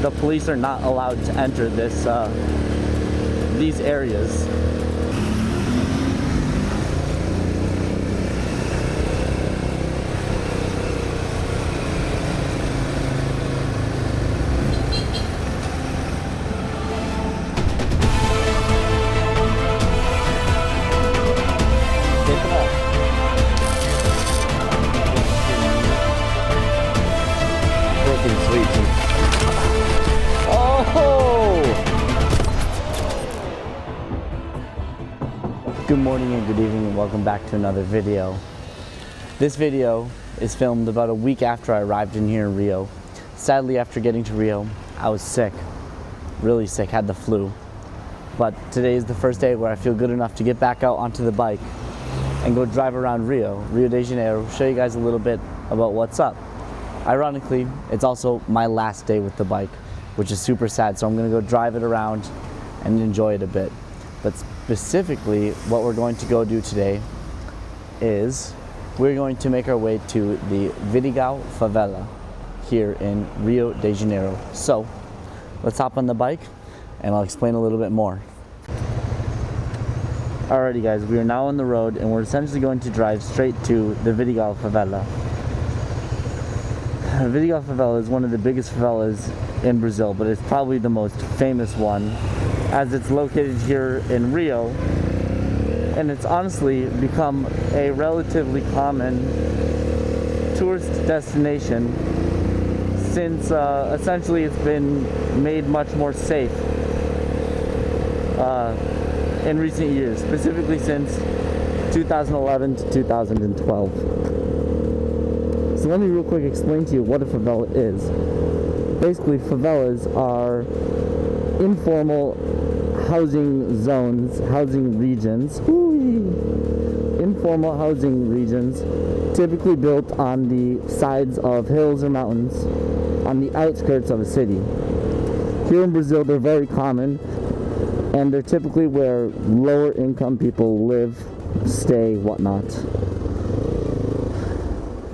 the police are not allowed to enter these areas. Good morning and good evening and welcome back to another video. This video is filmed about a week after I arrived in here in Rio. Sadly, after getting to Rio, I was sick, really sick, had the flu. But today is the first day where I feel good enough to get back out onto the bike and go drive around Rio de Janeiro, show you guys a little bit about what's up. Ironically, it's also my last day with the bike, which is super sad, so I'm gonna go drive it around and enjoy it a bit. But specifically, what we're going to go do today is we're going to make our way to the Vidigal Favela here in Rio de Janeiro. So let's hop on the bike and I'll explain a little bit more. Alrighty guys, we are now on the road and we're essentially going to drive straight to the Vidigal Favela. Vidigal Favela is one of the biggest favelas in Brazil, but it's probably the most famous one, as it's located here in Rio, and it's honestly become a relatively common tourist destination since essentially it's been made much more safe in recent years, specifically since 2011 to 2012. So let me real quick explain to you what a favela is. Basically, favelas are informal housing zones, housing regions, informal housing regions, typically built on the sides of hills or mountains, on the outskirts of a city. Here in Brazil, they're very common, and they're typically where lower income people live, stay, whatnot.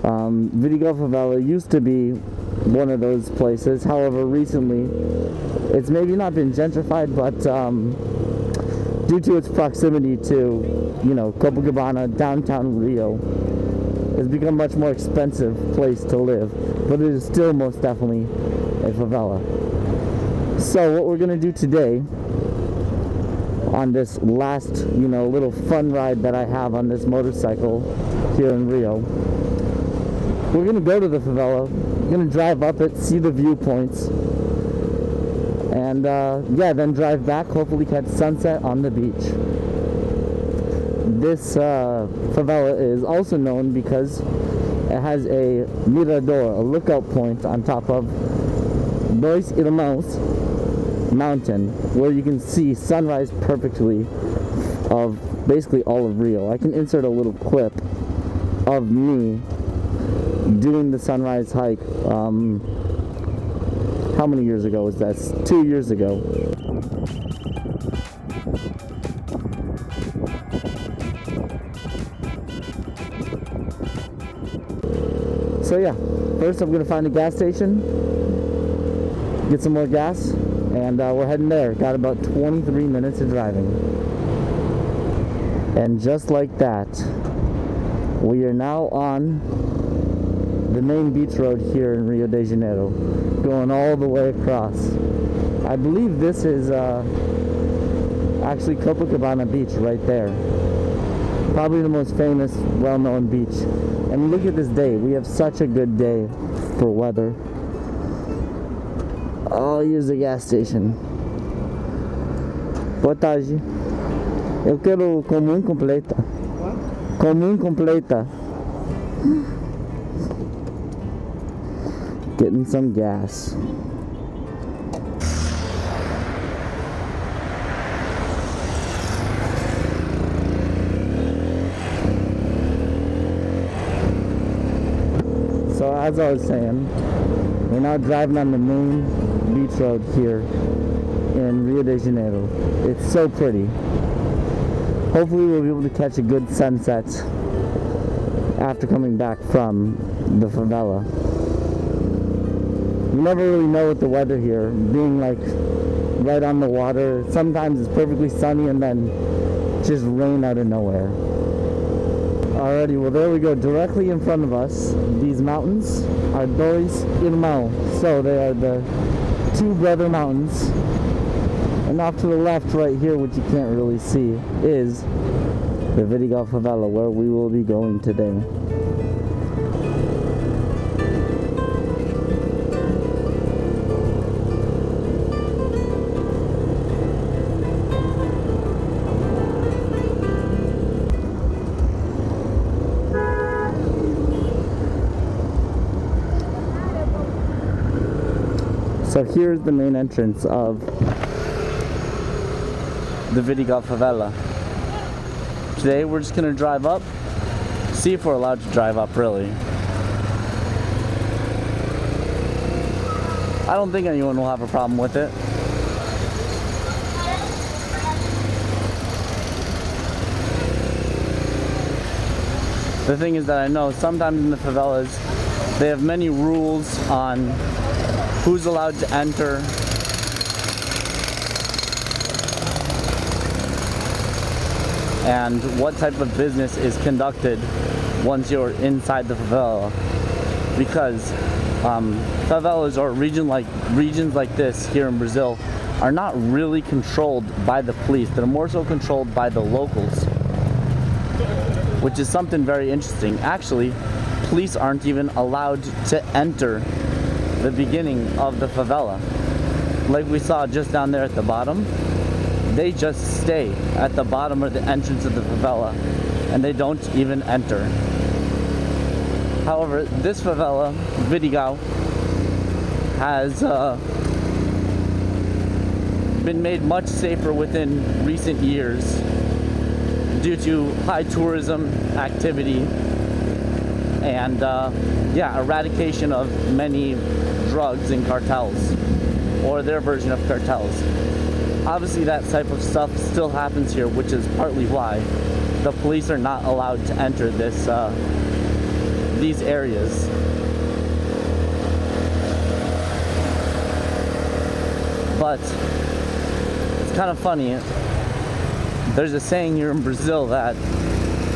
Vidigal Favela used to be one of those places. However, recently it's maybe not been gentrified, but due to its proximity to, Copacabana, downtown Rio, it's become a much more expensive place to live, but it is still most definitely a favela. So what we're gonna do today on this last, little fun ride that I have on this motorcycle here in Rio, we're gonna go to the favela. We're gonna drive up it, see the viewpoints, and then drive back, hopefully catch sunset on the beach. This favela is also known because it has a mirador, a lookout point on top of Dois Irmãos mountain, where you can see sunrise perfectly of basically all of Rio. I can insert a little clip of me doing the sunrise hike. How many years ago was that? 2 years ago. So yeah, first I'm gonna find a gas station, get some more gas, and we're heading there. Got about 23 minutes of driving. And just like that, we are now on the main beach road here in Rio de Janeiro, going all the way across. I believe this is actually Copacabana Beach right there. Probably the most famous, well-known beach. And look at this day. We have such a good day for weather. I'll use the gas station. Boa tarde. Eu quero comum completa. Comum completa. Getting some gas. So as I was saying, we're now driving on the main beach road here in Rio de Janeiro. It's so pretty. Hopefully we'll be able to catch a good sunset after coming back from the favela. we never really know with the weather here, being like right on the water. Sometimes it's perfectly sunny and then just rain out of nowhere. Alrighty, well there we go, directly in front of us. These mountains are Dois Irmãos, so they are the two brother mountains. And off to the left right here, which you can't really see, is the Vidigal Favela, where we will be going today. So here's the main entrance of the Vidigal Favela. Today we're just gonna drive up, see if we're allowed to drive up really. I don't think anyone will have a problem with it. The thing is that I know sometimes in the favelas they have many rules on who's allowed to enter, and what type of business is conducted once you're inside the favela. Because favelas or regions like this here in Brazil are not really controlled by the police. They're more so controlled by the locals, which is something very interesting. Actually, police aren't even allowed to enter the beginning of the favela. Like we saw just down there at the bottom, they just stay at the bottom of the entrance of the favela and they don't even enter. However, this favela, Vidigal, has been made much safer within recent years due to high tourism activity and eradication of many drugs and cartels, or their version of cartels. Obviously that type of stuff still happens here, which is partly why the police are not allowed to enter these areas. But it's kind of funny. There's a saying here in Brazil that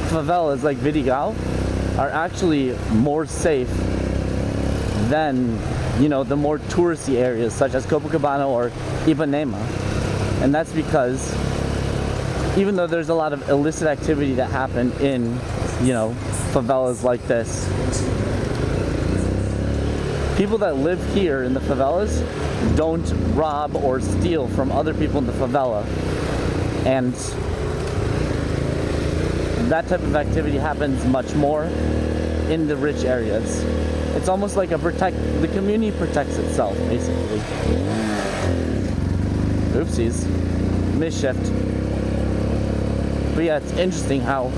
favelas like Vidigal are actually more safe than, the more touristy areas such as Copacabana or Ipanema. And that's because even though there's a lot of illicit activity that happen in, favelas like this, people that live here in the favelas don't rob or steal from other people in the favela. And that type of activity happens much more in the rich areas. It's almost like the community protects itself, basically. Oopsies. Misshift. But yeah, it's interesting how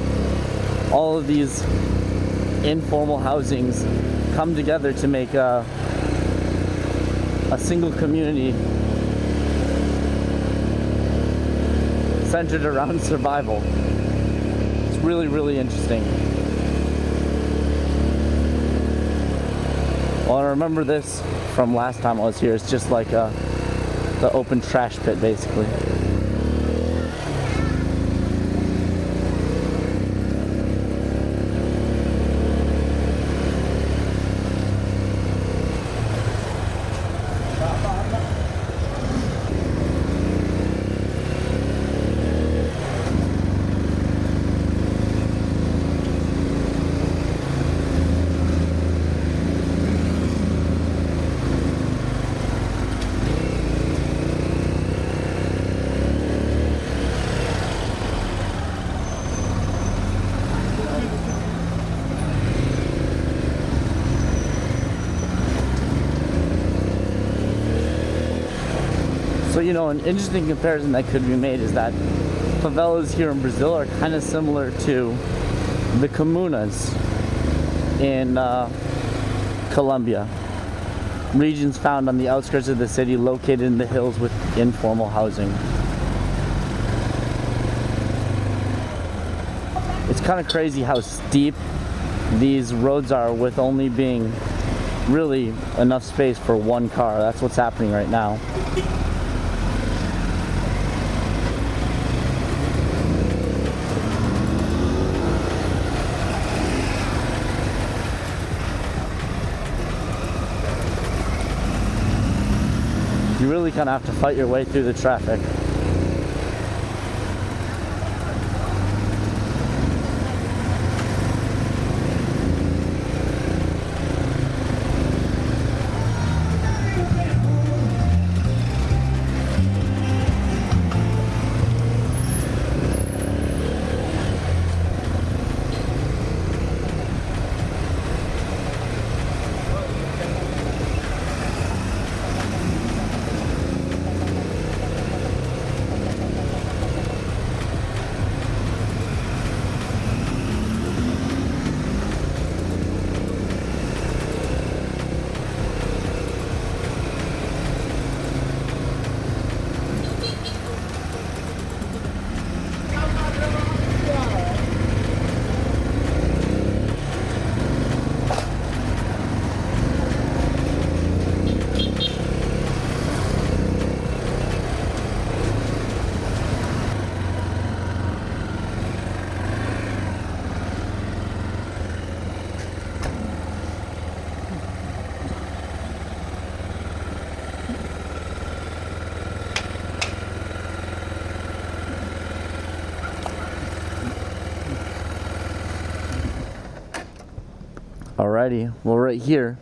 all of these informal housings come together to make a single community centered around survival. It's really, really interesting. Well, I remember this from last time I was here. It's just like the open trash pit, basically. So, an interesting comparison that could be made is that favelas here in Brazil are kind of similar to the comunas in Colombia. Regions found on the outskirts of the city located in the hills with informal housing. It's kind of crazy how steep these roads are, with only being really enough space for one car. That's what's happening right now. You really kind of have to fight your way through the traffic. Alrighty, well right here,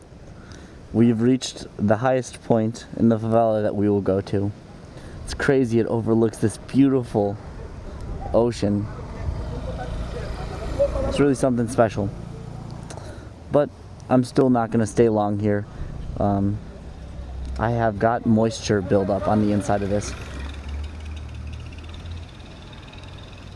we've reached the highest point in the favela that we will go to. It's crazy, it overlooks this beautiful ocean. It's really something special. But I'm still not going to stay long here. I have got moisture buildup on the inside of this.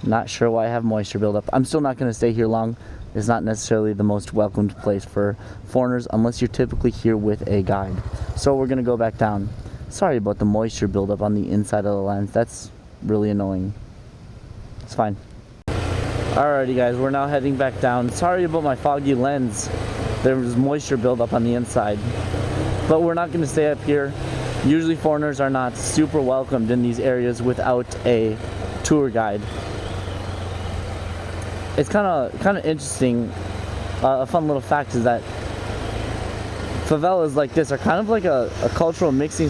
Not sure why I have moisture buildup. I'm still not going to stay here long. It's not necessarily the most welcomed place for foreigners unless you're typically here with a guide. So we're going to go back down. Sorry about the moisture buildup on the inside of the lens. That's really annoying. It's fine. Alrighty guys, we're now heading back down. Sorry about my foggy lens. There was moisture buildup on the inside. But we're not going to stay up here. Usually foreigners are not super welcomed in these areas without a tour guide. It's kind of interesting. A fun little fact is that favelas like this are kind of like a cultural mixing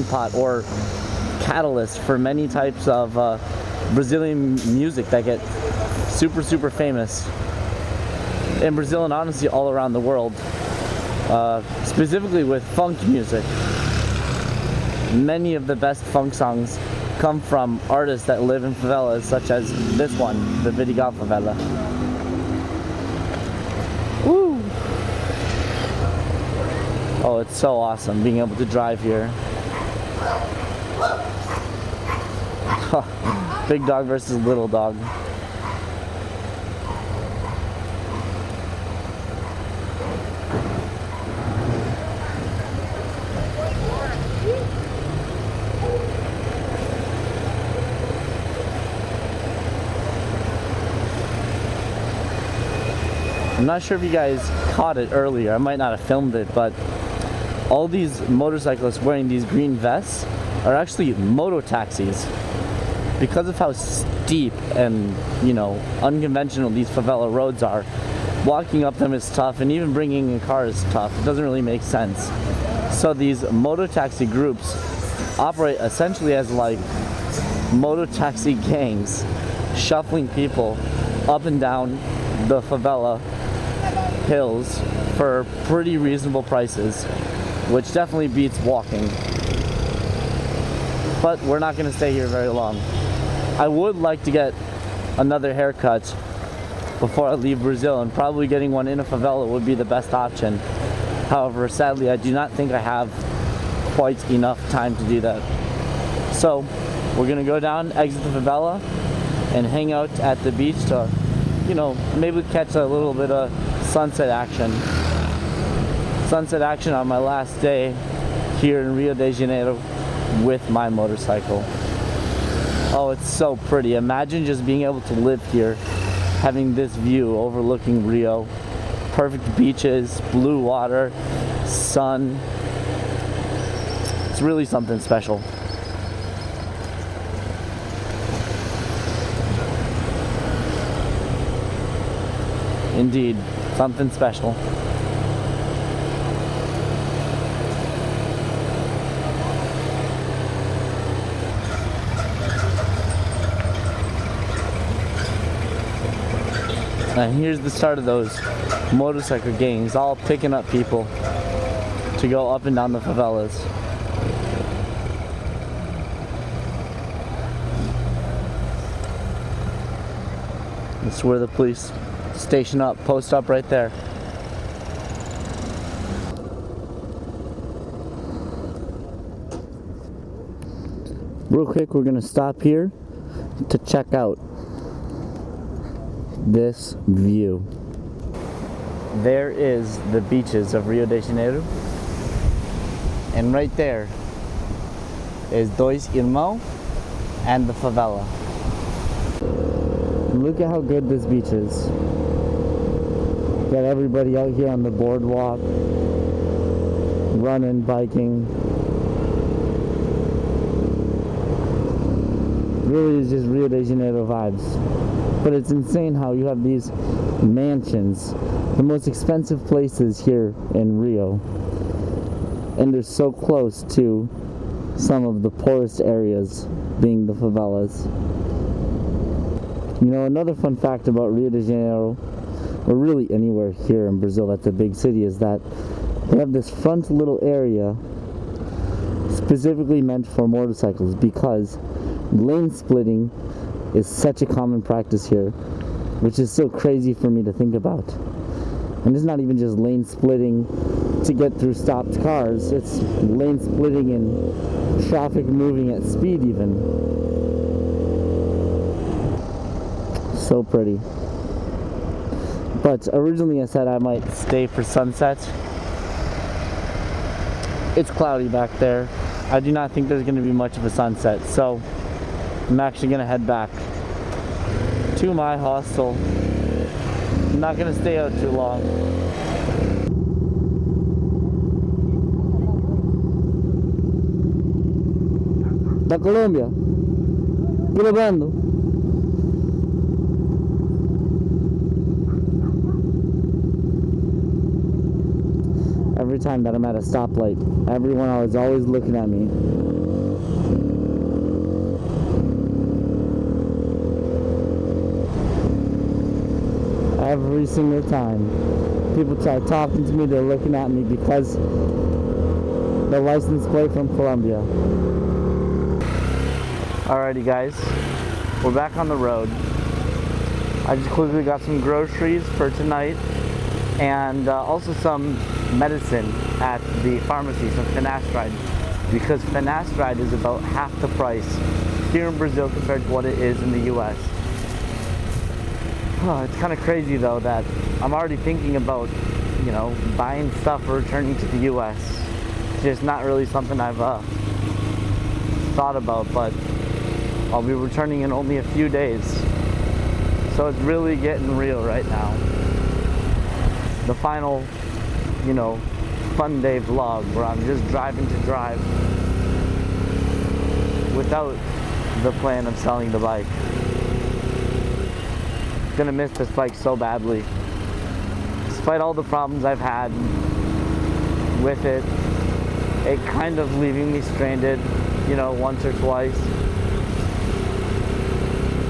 pot or catalyst for many types of Brazilian music that get super famous in Brazil and honestly all around the world. Specifically with funk music. Many of the best funk songs come from artists that live in favelas, such as this one, the Vidigal Favela. Woo! Oh, it's so awesome being able to drive here. Big dog versus little dog. I'm not sure if you guys caught it earlier. I might not have filmed it, but all these motorcyclists wearing these green vests are actually moto taxis. Because of how steep and, you know, unconventional these favela roads are, walking up them is tough, and even bringing a car is tough. It doesn't really make sense. So these moto taxi groups operate essentially as like moto taxi gangs, shuffling people up and down the favela hills for pretty reasonable prices, which definitely beats walking. But we're not going to stay here very long. I would like to get another haircut before I leave Brazil, and probably getting one in a favela would be the best option. However, sadly, I do not think I have quite enough time to do that. So we're going to go down, exit the favela, and hang out at the beach to, you know, maybe catch a little bit of sunset action. Sunset action on my last day here in Rio de Janeiro with my motorcycle. Oh, it's so pretty. Imagine just being able to live here, having this view overlooking Rio. Perfect beaches, blue water, sun. It's really something special. Indeed, something special. And here's the start of those motorcycle gangs, all picking up people to go up and down the favelas. That's where the police station up, post up right there. Real quick, we're gonna stop here to check out this view. There is the beaches of Rio de Janeiro, and right there is Dois Irmãos and the favela. Look at how good this beach is. Got everybody out here on the boardwalk, running, biking. Really is just Rio de Janeiro vibes. But it's insane how you have these mansions, the most expensive places here in Rio, and they're so close to some of the poorest areas, being the favelas. You know, another fun fact about Rio de Janeiro, or really anywhere here in Brazil that's a big city, is that they have this front little area specifically meant for motorcycles, because lane splitting is such a common practice here, which is so crazy for me to think about. And it's not even just lane splitting to get through stopped cars, it's lane splitting and traffic moving at speed even. So pretty. But originally I said I might stay for sunset. It's cloudy back there. I do not think there's going to be much of a sunset, so I'm actually going to head back to my hostel. I'm not going to stay out too long. Da Colombia. Grabando. Every time that I'm at a stoplight, everyone is always looking at me. Every single time. People try talking to me, they're looking at me because the license plate from Colombia. Alrighty guys, we're back on the road. I just quickly got some groceries for tonight, and also some medicine at the pharmacy, some finasteride, because finasteride is about half the price here in Brazil compared to what it is in the US. Oh, it's kind of crazy though that I'm already thinking about, you know, buying stuff or returning to the US. It's just not really something I've thought about, but I'll be returning in only a few days. So it's really getting real right now. The final, you know, fun day vlog where I'm just driving to drive without the plan of selling the bike. Gonna miss this bike so badly. Despite all the problems I've had with it, it kind of leaving me stranded, you know, once or twice.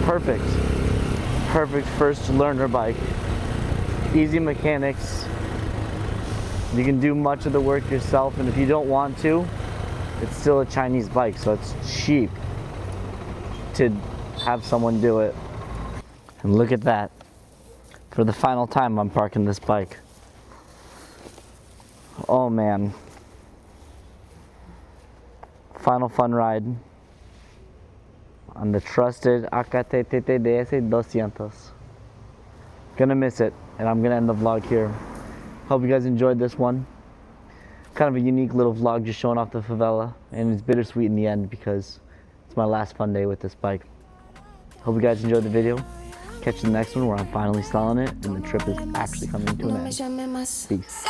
Perfect first learner bike. Easy mechanics. You can do much of the work yourself, and if you don't want to, it's still a Chinese bike, so it's cheap to have someone do it. And look at that. For the final time, I'm parking this bike. Oh man. Final fun ride on the trusted AKTTTDS 200. Gonna miss it, and I'm gonna end the vlog here. Hope you guys enjoyed this one. Kind of a unique little vlog, just showing off the favela, and it's bittersweet in the end because it's my last fun day with this bike. Hope you guys enjoyed the video. Catch the next one where I'm finally selling it and the trip is actually coming to an end. Peace.